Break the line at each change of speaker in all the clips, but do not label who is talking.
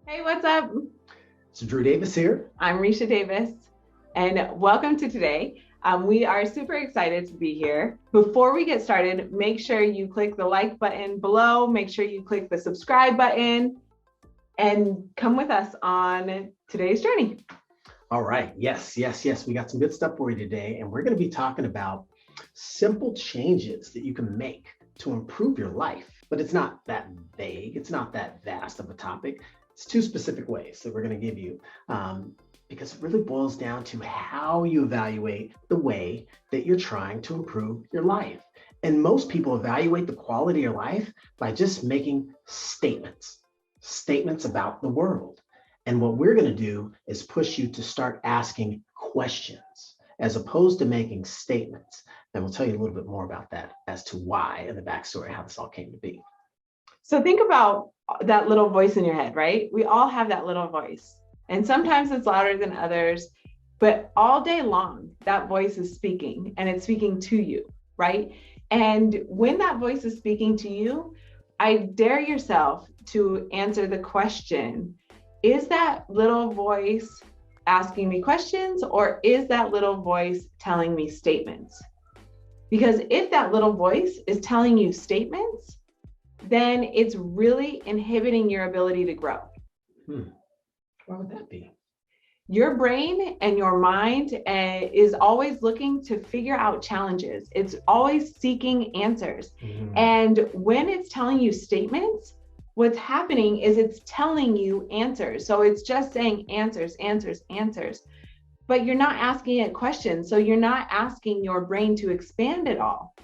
Hey, what's up?
So Drew Davis here.
I'm Risha Davis, and welcome to today. We are super excited to be here. Before we get started, make sure you click the like button below, make sure you click the subscribe button, and come with us on today's journey.
All right. Yes. We got some good stuff for you today. And we're going to be talking about simple changes that you can make to improve your life. But it's not that vague, it's not that vast of a topic. It's two specific ways that we're going to give you because it really boils down to how you evaluate the way that you're trying to improve your life. And most people evaluate the quality of your life by just making statements about the world. And what we're going to do is push you to start asking questions as opposed to making statements. And we'll tell you a little bit more about that as to why and the backstory, how this all came to be.
So, think about that little voice in your head, right? We all have that little voice, and sometimes it's louder than others, but all day long, that voice is speaking and it's speaking to you, right? And when that voice is speaking to you, I dare yourself to answer the question, is that little voice asking me questions, or is that little voice telling me statements? Because if that little voice is telling you statements, then it's really inhibiting your ability to grow.
Hmm. Why would that be?
Your brain and your mind is always looking to figure out challenges. It's always seeking answers. And when it's telling you statements, what's happening is it's telling you answers. So it's just saying answers, answers, answers. But you're not asking it questions. So you're not asking your brain to expand it all.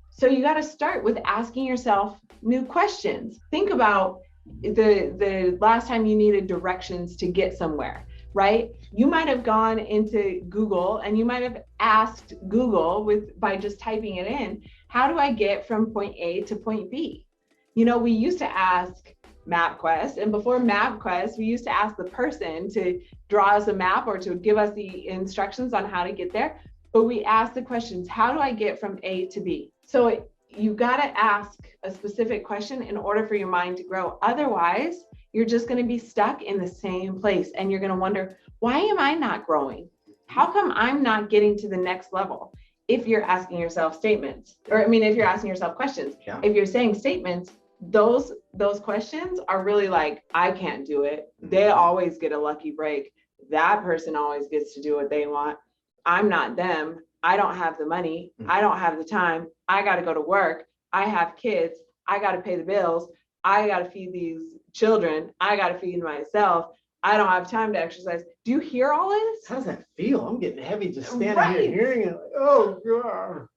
So you got to start with asking yourself new questions. Think about the last time you needed directions to get somewhere, right? You might have gone into Google and you might have asked Google by just typing it in, how do I get from point A to point B? You know, we used to ask MapQuest, and before MapQuest, we used to ask the person to draw us a map or to give us the instructions on how to get there. But we asked the questions, how do I get from A to B? So you got to ask a specific question in order for your mind to grow. Otherwise, you're just going to be stuck in the same place and you're going to wonder, why am I not growing? How come I'm not getting to the next level? If you're asking yourself statements, if you're asking yourself questions, if you're saying statements, those questions are really like, I can't do it. They always get a lucky break. That person always gets to do what they want. I'm not them. I don't have the money. I don't have the time. I got to go to work. I have kids. I got to pay the bills. I got to feed these children. I got to feed myself. I don't have time to exercise. Do you hear all this?
How does that feel? I'm getting heavy just standing here hearing it. Oh,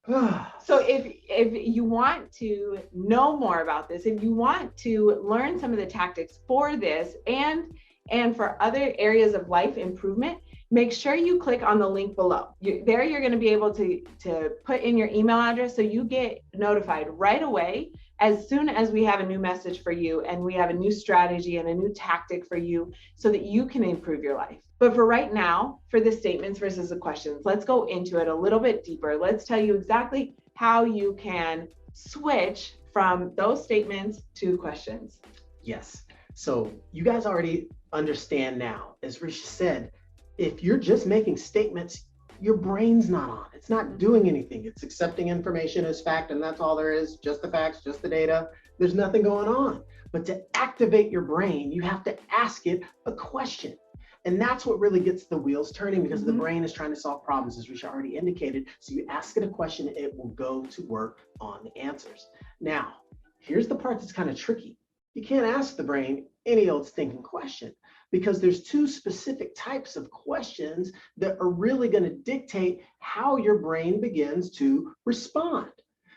God.
So if you want to know more about this, if you want to learn some of the tactics for this and for other areas of life improvement, make sure you click on the link below. You're going to be able to put in your email address so you get notified right away as soon as we have a new message for you and we have a new strategy and a new tactic for you so that you can improve your life. But for right now, for the statements versus the questions, let's go into it a little bit deeper. Let's tell you exactly how you can switch from those statements to questions.
Yes. So you guys already understand now, as Risha said, if you're just making statements, your brain's not on. It's not doing anything. It's accepting information as fact, and that's all there is, just the facts, just the data. There's nothing going on. But to activate your brain, you have to ask it a question. And that's what really gets the wheels turning because the brain is trying to solve problems, as Risha already indicated. So you ask it a question, it will go to work on the answers. Now, here's the part that's kind of tricky. You can't ask the brain any old stinking question, because there's two specific types of questions that are really going to dictate how your brain begins to respond.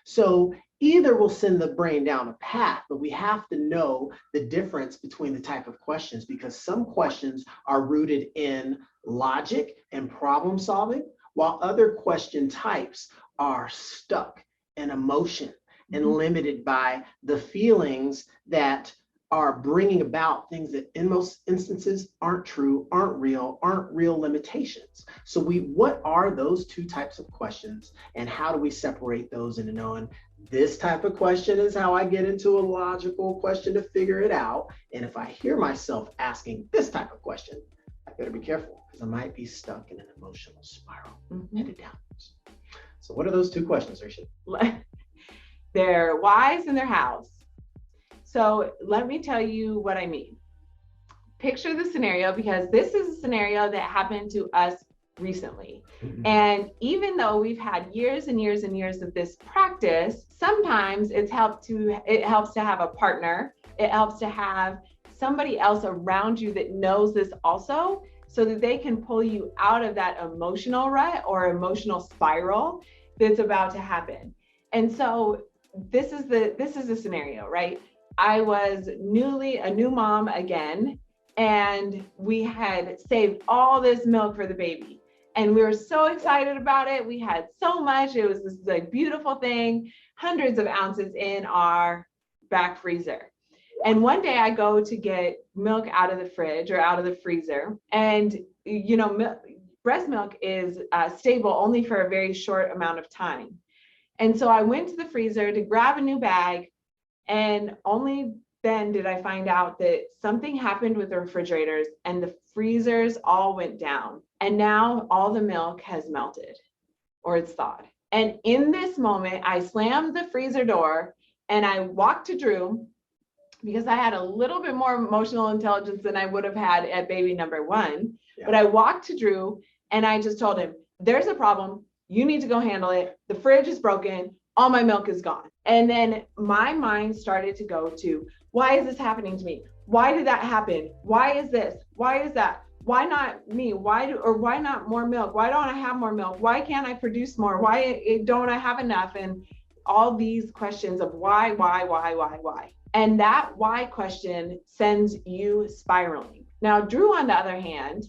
So either we'll send the brain down a path, but we have to know the difference between the type of questions, because some questions are rooted in logic and problem solving, while other question types are stuck in emotion and limited by the feelings that are bringing about things that in most instances aren't true, aren't real limitations. So what are those two types of questions and how do we separate those into knowing This type of question is how I get into a logical question to figure it out. And if I hear myself asking this type of question, I better be careful because I might be stuck in an emotional spiral headed downwards. So what are those two questions, Risha?
Their whys and their hows. So let me tell you what I mean. Picture the scenario, because this is a scenario that happened to us recently. And even though we've had years and years and years of this practice, sometimes it helps to have a partner. It helps to have somebody else around you that knows this also, so that they can pull you out of that emotional rut or emotional spiral that's about to happen. And so this is the scenario, right? I was a new mom again, and we had saved all this milk for the baby. And we were so excited about it. We had so much. It was this like beautiful thing, hundreds of ounces in our back freezer. And one day I go to get milk out of the fridge or out of the freezer. And, you know, breast milk is stable only for a very short amount of time. And so I went to the freezer to grab a new bag, and only then did I find out that something happened with the refrigerators and the freezers all went down. And now all the milk has melted, or it's thawed. And in this moment, I slammed the freezer door and I walked to Drew, because I had a little bit more emotional intelligence than I would have had at baby number one. Yeah. But I walked to Drew and I just told him, there's a problem. You need to go handle it. The fridge is broken. All my milk is gone. And then my mind started to go to, why is this happening to me? Why did that happen? Why is this? Why is that? Why not me? Why not more milk? Why don't I have more milk? Why can't I produce more? Why don't I have enough? And all these questions of why? And that why question sends you spiraling. Now, Drew, on the other hand,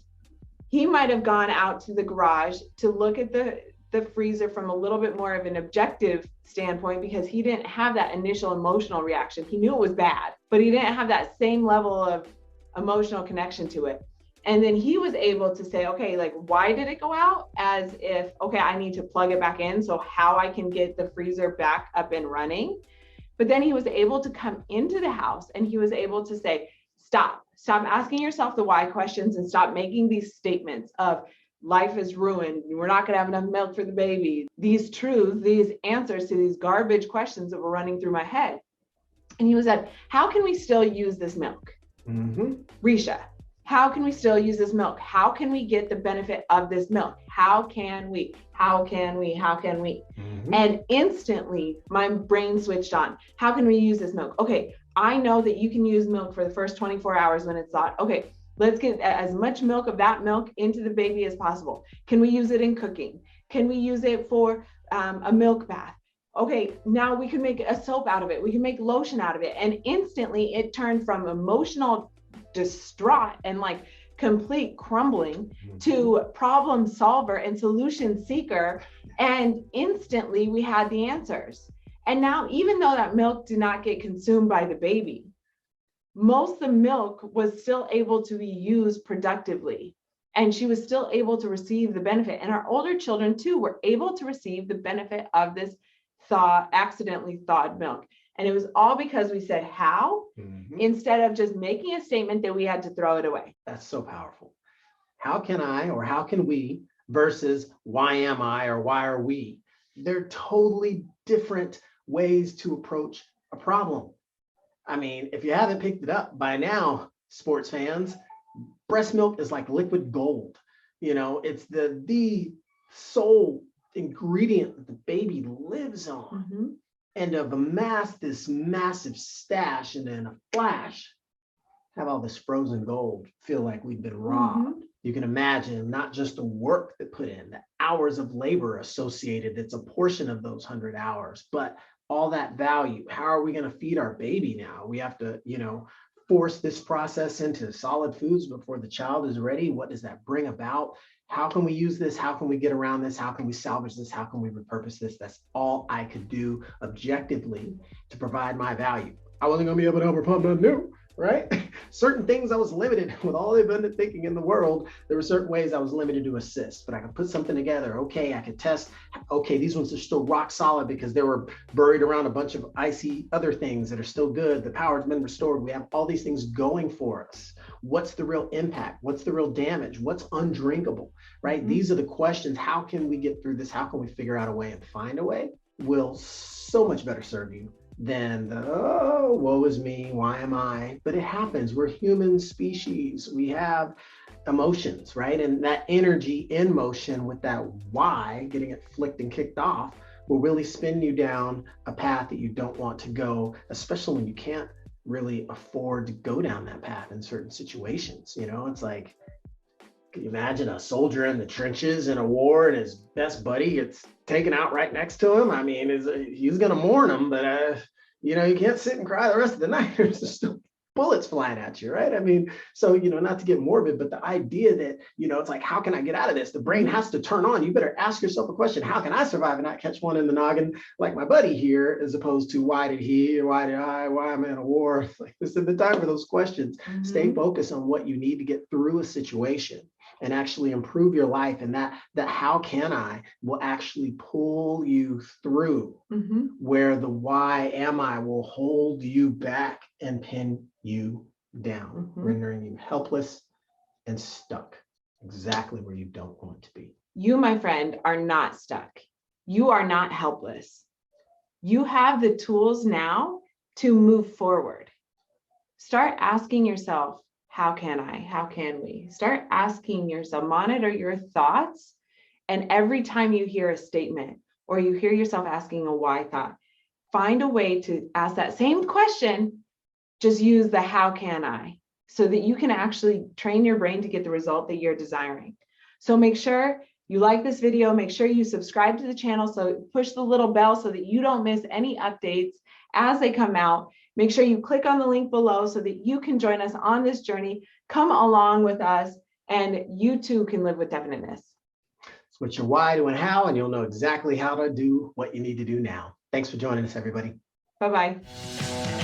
he might have gone out to the garage to look at the freezer from a little bit more of an objective standpoint, because he didn't have that initial emotional reaction. He knew it was bad, but he didn't have that same level of emotional connection to it. And then he was able to say, okay, like, why did it go out? As if, okay, I need to plug it back in. So how I can get the freezer back up and running. But then he was able to come into the house and he was able to say, stop asking yourself the why questions and stop making these statements of, life is ruined, we're not going to have enough milk for the baby. These truths, these answers to these garbage questions that were running through my head. And he was like, how can we still use this milk? Risha, how can we still use this milk? How can we get the benefit of this milk? How can we? And instantly my brain switched on. How can we use this milk? Okay, I know that you can use milk for the first 24 hours when it's thawed. Okay, let's get as much milk of that milk into the baby as possible. Can we use it in cooking? Can we use it for a milk bath? Okay, now we can make a soap out of it. We can make lotion out of it. And instantly it turned from emotional distraught and like complete crumbling to problem solver and solution seeker. And instantly we had the answers. And now, even though that milk did not get consumed by the baby, most of the milk was still able to be used productively, and she was still able to receive the benefit. And our older children too were able to receive the benefit of this accidentally thawed milk. And it was all because we said how, instead of just making a statement that we had to throw it away.
That's so powerful. How can I, or how can we, versus why am I, or why are we? They're totally different ways to approach a problem. I mean, if you haven't picked it up by now, sports fans, breast milk is like liquid gold. You know, it's the sole ingredient that the baby lives on. And to amass this massive stash and in a flash, have all this frozen gold feel like we've been robbed. You can imagine not just the work that put in, the hours of labor associated, that's a portion of those 100 hours, but all that value. How are we going to feed our baby now? We have to, force this process into solid foods before the child is ready. What does that bring about? How can we use this? How can we get around this? How can we salvage this? How can we repurpose this? That's all I could do objectively to provide my value. I wasn't going to be able to overcome nothing new, right? Certain things I was limited with all the abundant thinking in the world. There were certain ways I was limited to assist, but I could put something together. Okay, I could test. Okay, these ones are still rock solid because they were buried around a bunch of icy other things that are still good. The power's been restored. We have all these things going for us. What's the real impact? What's the real damage? What's undrinkable, right? Mm-hmm. These are the questions. How can we get through this? How can we figure out a way and find a way? Will so much better serve you than the, oh, woe is me, why am I? But it happens. We're human species. We have emotions, right? And that energy in motion with that why, getting it flicked and kicked off, will really spin you down a path that you don't want to go, especially when you can't really afford to go down that path in certain situations. You know, it's like, can you imagine a soldier in the trenches in a war and his best buddy gets taken out right next to him? I mean, he's going to mourn him, but, you know, you can't sit and cry the rest of the night. There's just still bullets flying at you, right? I mean, so, you know, not to get morbid, but the idea that, you know, it's like, how can I get out of this? The brain has to turn on. You better ask yourself a question. How can I survive and not catch one in the noggin like my buddy here, as opposed to why did he, or why did I, why am I in a war? Like, this is the time for those questions. Mm-hmm. Stay focused on what you need to get through a situation and actually improve your life. And that how can I will actually pull you through, mm-hmm. where the why am I will hold you back and pin you down, mm-hmm. rendering you helpless and stuck exactly where you don't want to be.
You, my friend, are not stuck. You are not helpless. You have the tools now to move forward. Start asking yourself, how can I? How can we? Start asking yourself, monitor your thoughts. And every time you hear a statement or you hear yourself asking a why thought, find a way to ask that same question. Just use the how can I, so that you can actually train your brain to get the result that you're desiring. So make sure you like this video, make sure you subscribe to the channel, so push the little bell so that you don't miss any updates as they come out. Make sure you click on the link below so that you can join us on this journey. Come along with us, and you too can live with definiteness.
Switch your why to a how, and you'll know exactly how to do what you need to do now. Thanks for joining us, everybody.
Bye-bye.